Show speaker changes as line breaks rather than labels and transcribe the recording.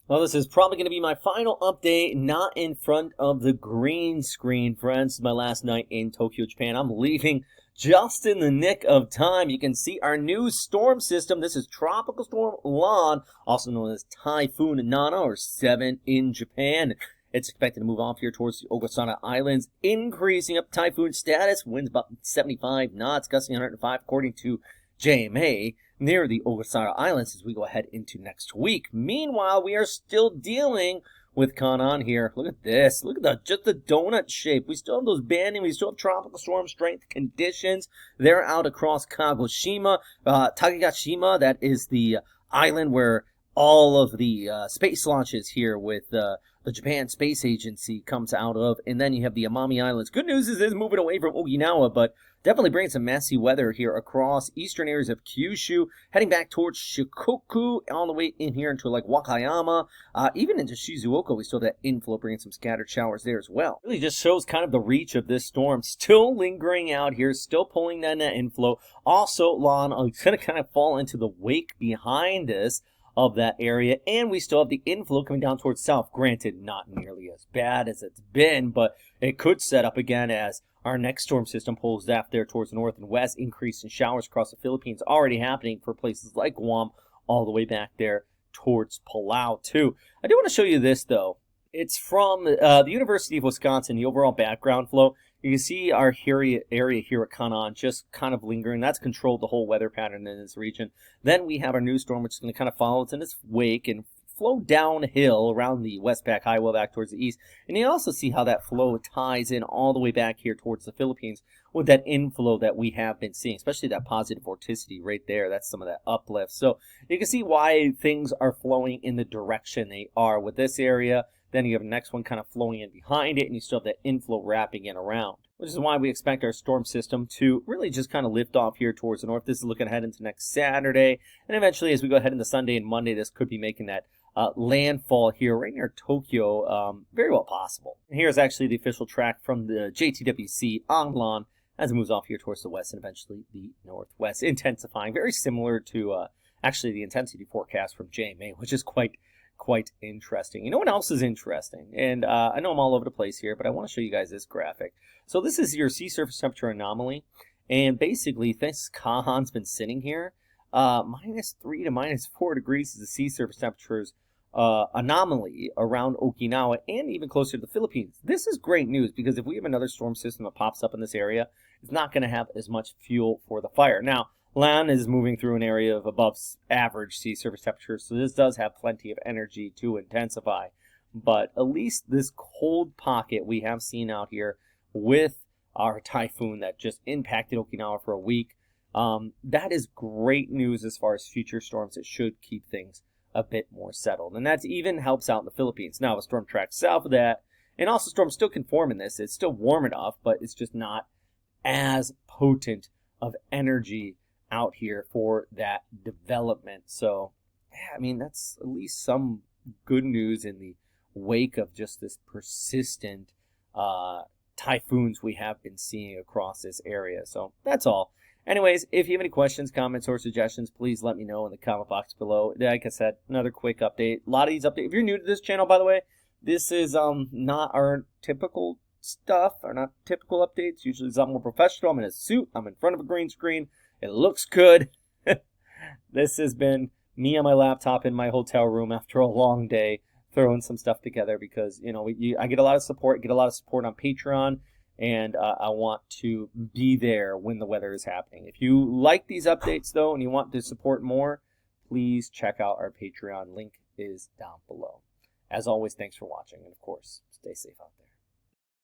Well, this is probably going to be my final update, not in front of the green screen, friends. My last night in Tokyo, Japan. I'm leaving just in the nick of time. You can see our new storm system. This is Tropical Storm Lan, also known as Typhoon Nana, or 7 in Japan. It's expected to move off here towards the Ogasawara Islands, increasing up typhoon status. Winds about 75 knots, gusting 105 according to JMA, near the Ogasawara Islands as we go ahead into next week. Meanwhile, we are still dealing with Khanun here. Look at this. Look at just the donut shape. We still have those banding. We still have tropical storm strength conditions. They're out across Kagoshima. Takegashima, that is the island where all of the space launches here with the Japan Space Agency comes out of. And then you have the Amami Islands. Good news is it's moving away from Okinawa, but definitely bringing some messy weather here across eastern areas of Kyushu, heading back towards Shikoku, all the way in here into like Wakayama, even into Shizuoka. We still have that inflow, bringing some scattered showers there as well. Really just shows kind of the reach of this storm. Still lingering out here, still pulling that inflow. Also, Lan is going to kind of fall into the wake behind us of that area, and we still have the inflow coming down towards south. Granted, not nearly as bad as it's been, but it could set up again as our next storm system pulls aft there towards the north and west. Increase in showers across the Philippines already happening for places like Guam, all the way back there towards Palau too. I do want to show you this though. It's from the University of Wisconsin, the overall background flow. You can see our area here at Khanun just kind of lingering. That's controlled the whole weather pattern in this region. Then we have our new storm, which is going to kind of follow. It's in its wake and flow downhill around the Westpac Highway back towards the east. And you also see how that flow ties in all the way back here towards the Philippines with that inflow that we have been seeing, especially that positive vorticity right there. That's some of that uplift. So you can see why things are flowing in the direction they are with this area. Then you have the next one kind of flowing in behind it, and you still have that inflow wrapping in around, which is why we expect our storm system to really just kind of lift off here towards the north. This is looking ahead into next Saturday, and eventually as we go ahead into Sunday and Monday, this could be making that landfall here right near Tokyo, very well possible. And here's actually the official track from the JTWC on Lan as it moves off here towards the west and eventually the northwest, intensifying, very similar to actually the intensity forecast from JMA, which is quite interesting. You know what else is interesting? And I know I'm all over the place here, but I want to show you guys this graphic. So this is your sea surface temperature anomaly. And basically, this Kahan's been sitting here. -3 to -4 degrees is the sea surface temperatures anomaly around Okinawa and even closer to the Philippines. This is great news because if we have another storm system that pops up in this area, it's not going to have as much fuel for the fire. Now, Lan is moving through an area of above average sea surface temperature, so this does have plenty of energy to intensify. But at least this cold pocket we have seen out here with our typhoon that just impacted Okinawa for a week, that is great news as far as future storms. It should keep things a bit more settled. And that even helps out in the Philippines. Now, a storm track south of that, and also storms still can form in this. It's still warm enough, but it's just not as potent of energy out here for that development. So, yeah, I mean, that's at least some good news in the wake of just this persistent typhoons we have been seeing across this area. So that's all. Anyways, if you have any questions, comments, or suggestions, please let me know in the comment box below. Like I said, another quick update. A lot of these updates, if you're new to this channel, by the way, this is not our typical stuff, or not typical updates. Usually it's a lot more professional. I'm in a suit. I'm in front of a green screen. It looks good. This has been me on my laptop in my hotel room after a long day, throwing some stuff together because, you know, I get a lot of support, on Patreon, and I want to be there when the weather is happening. If you like these updates, though, and you want to support more, please check out our Patreon. Link is down below. As always, thanks for watching, and of course, stay safe out there.